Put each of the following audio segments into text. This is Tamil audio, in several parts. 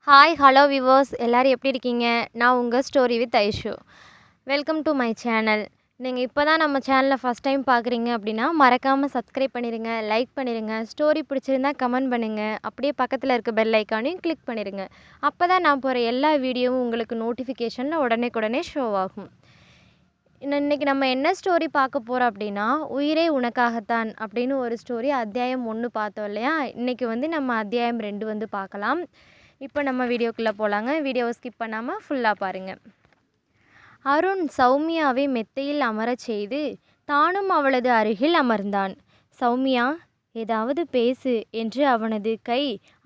ஹாய் ஹலோ விவர்ஸ் எல்லோரும் எப்படி இருக்கீங்க? நான் உங்கள் story with Aishu. Welcome to my channel. நீங்கள் இப்போ தான் நம்ம சேனலை ஃபஸ்ட் டைம் பார்க்குறீங்க அப்படின்னா மறக்காமல் சப்ஸ்கிரைப் பண்ணிடுங்க, லைக் பண்ணிடுங்க, ஸ்டோரி பிடிச்சிருந்தா கமெண்ட் பண்ணுங்கள், அப்படியே பக்கத்தில் இருக்க பெல் ஐக்கானையும் கிளிக் பண்ணிடுங்க. அப்போ தான் நான் போகிற எல்லா வீடியோவும் உங்களுக்கு நோட்டிஃபிகேஷனில் உடனே ஷோ ஆகும். இன்றைக்கி நம்ம என்ன ஸ்டோரி பார்க்க போகிறோம் அப்படின்னா, உயிரே உனக்காகத்தான் அப்படின்னு ஒரு ஸ்டோரி அத்தியாயம் 1 பார்த்தோம் இல்லையா? இன்றைக்கி நம்ம அத்தியாயம் 2 பார்க்கலாம். இப்போ நம்ம வீடியோக்குள்ளே போகலாங்க. வீடியோவை ஸ்கிப் பண்ணாமல் ஃபுல்லாக பாருங்கள். அருண் சௌமியாவை மெத்தையில் அமரச் செய்து தானும் அவளது அருகில் அமர்ந்தான். சௌமியா, ஏதாவது பேசு என்று அவனது கை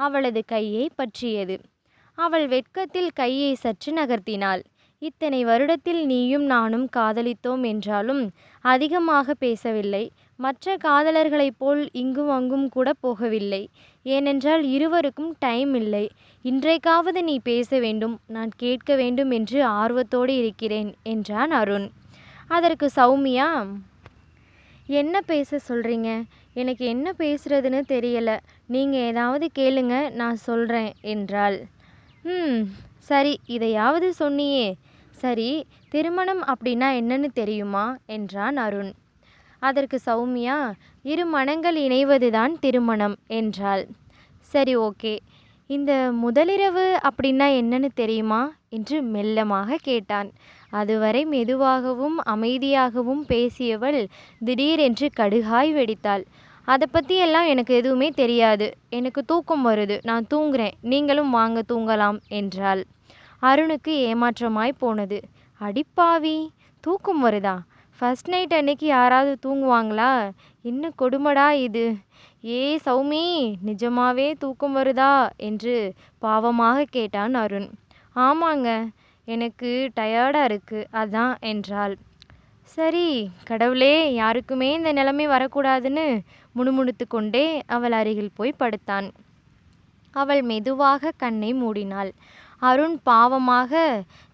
அவளது கையை பற்றியது. அவள் வெட்கத்தில் கையை சற்று நகர்த்தினாள். இத்தனை வருடத்தில் நீயும் நானும் காதலித்தோம் என்றாலும் அதிகமாக பேசவில்லை. மற்ற காதலர்களைப் போல் இங்கும் அங்கும் கூட போகவில்லை. ஏனென்றால் இருவருக்கும் டைம் இல்லை. இன்றைக்காவது நீ பேச வேண்டும், நான் கேட்க வேண்டும் என்று ஆர்வத்தோடு இருக்கிறேன் என்றான் அருண். அதற்கு சௌமியா, என்ன பேச சொல்கிறீங்க? எனக்கு என்ன பேசுறதுன்னு தெரியல. நீங்கள் ஏதாவது கேளுங்க, நான் சொல்கிறேன் என்றாள். சரி, இதையாவது சொன்னியே. சரி, திருமணம் அப்படின்னா என்னன்னு தெரியுமா என்றான் அருண். அதற்கு சௌமியா, இரு மனங்கள் இணைவதுதான் திருமணம் என்றாள். சரி, ஓகே. இந்த முதலிரவு அப்படின்னா என்னன்னு தெரியுமா என்று மெல்லமாக கேட்டான். அதுவரை மெதுவாகவும் அமைதியாகவும் பேசியவள் திடீரென்று கடுகாய் வெடித்தாள். அதை பற்றியெல்லாம் எனக்கு எதுவுமே தெரியாது. எனக்கு தூக்கம் வருது, நான் தூங்குறேன், நீங்களும் வாங்க தூங்கலாம் என்றாள். அருணுக்கு ஏமாற்றமாய் போனது. அடிப்பாவி, தூக்கம் வருதா? ஃபர்ஸ்ட் நைட் அன்னைக்கு யாராவது தூங்குவாங்களா? என்ன கொடுமடா இது! ஏ சௌமி, நிஜமாவே தூக்கம் வருதா என்று பாவமாக கேட்டான் அருண். ஆமாங்க, எனக்கு டயர்டாக இருக்குது, அதான் என்றாள். சரி, கடவுளே, யாருக்குமே இந்த நிலைமை வரக்கூடாதுன்னு முணுமுணுத்து கொண்டே அவள் அருகில் போய் படுத்தான். அவள் மெதுவாக கண்ணை மூடினாள். அருண் பாவமாக,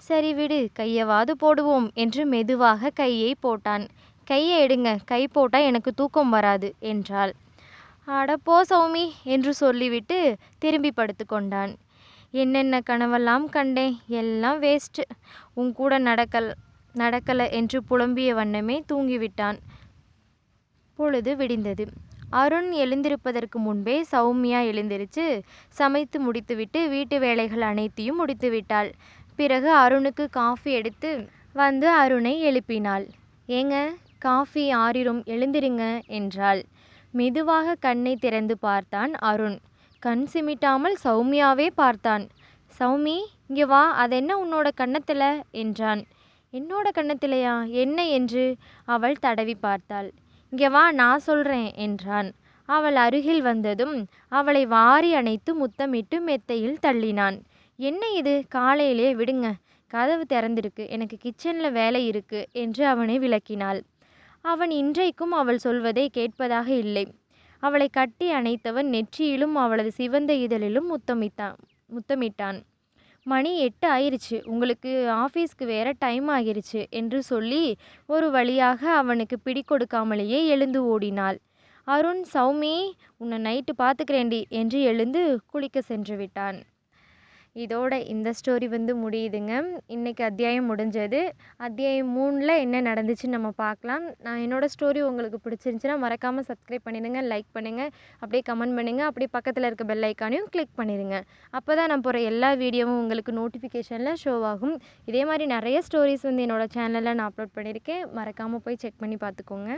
சரி விடு, கையவாது போடுவோம் என்று மெதுவாக கையை போட்டான். கையை எடுங்க, கை போட்டால் எனக்கு தூக்கம் வராது என்றாள். அடப்போ சௌமி என்று சொல்லிவிட்டு திரும்பி படுத்து கொண்டான். என்னென்ன கனவெல்லாம் கண்டேன், எல்லாம் வேஸ்ட்டு. உன் கூட நடக்கலை என்று புலம்பிய வண்ணமே தூங்கிவிட்டான். பொழுது விடிந்தது. அருண் எழுந்திருப்பதற்கு முன்பே சௌமியா எழுந்திருச்சு சமைத்து முடித்துவிட்டு வீட்டு வேலைகள் அனைத்தையும் முடித்துவிட்டாள். பிறகு அருணுக்கு காஃபி எடுத்து வந்து அருணை எழுப்பினாள். ஏங்க, காஃபி ஆறிரும், எழுந்திருங்க என்றாள். மெதுவாக கண்ணை திறந்து பார்த்தான் அருண். கண் சிமிட்டாமல் சௌமியாவே பார்த்தான். சௌமி, இங்கே வா, அதென்ன உன்னோட கன்னத்தில் என்றான். என்னோட கன்னத்திலையா? என்ன என்று அவள் தடவி பார்த்தாள். இங்கே வா, நான் சொல்கிறேன் என்றான். அவள் அருகில் வந்ததும் அவளை வாரி அணைத்து முத்தமிட்டு மெத்தையில் தள்ளினான். என்ன இது, காலையிலே விடுங்க, கதவு திறந்திருக்கு, எனக்கு கிச்சனில் வேலை இருக்கு என்று அவனை விளக்கினாள். அவன் இன்றைக்கும் அவள் சொல்வதை கேட்பதாக இல்லை. அவளை கட்டி அணைத்தவன் நெற்றியிலும் அவளது சிவந்த இதழிலும் முத்தமிட்டான். மணி 8 ஆயிருச்சு, உங்களுக்கு ஆஃபீஸ்க்கு வேற டைம் ஆகிருச்சு என்று சொல்லி ஒரு வழியாக அவனுக்கு பிடி கொடுக்காமலேயே எழுந்து ஓடினாள். அருண், சௌமி, உன்னை நைட்டு பார்த்துக்கிறேண்டி என்று எழுந்து குளிக்க சென்று விட்டான். இதோட இந்த ஸ்டோரி முடியுதுங்க. இன்றைக்கி அத்தியாயம் முடிஞ்சது. அத்தியாயம் 3ல் என்ன நடந்துச்சுன்னு நம்ம பார்க்கலாம். நான் என்னோடய ஸ்டோரி உங்களுக்கு பிடிச்சிருந்துச்சின்னா மறக்காமல் சப்ஸ்கிரைப் பண்ணிடுங்க, லைக் பண்ணுங்கள், அப்படியே கமெண்ட் பண்ணுங்கள், அப்படியே பக்கத்தில் இருக்க பெல் ஐக்கானையும் கிளிக் பண்ணிடுங்க. அப்போ தான் நான் போகிற எல்லா வீடியோவும் உங்களுக்கு நோட்டிஃபிகேஷனில் ஷோ ஆகும். இதே மாதிரி நிறைய ஸ்டோரிஸ் என்னோடய சேனலில் நான் அப்லோட் பண்ணியிருக்கேன். மறக்காமல் போய் செக் பண்ணி பார்த்துக்கோங்க.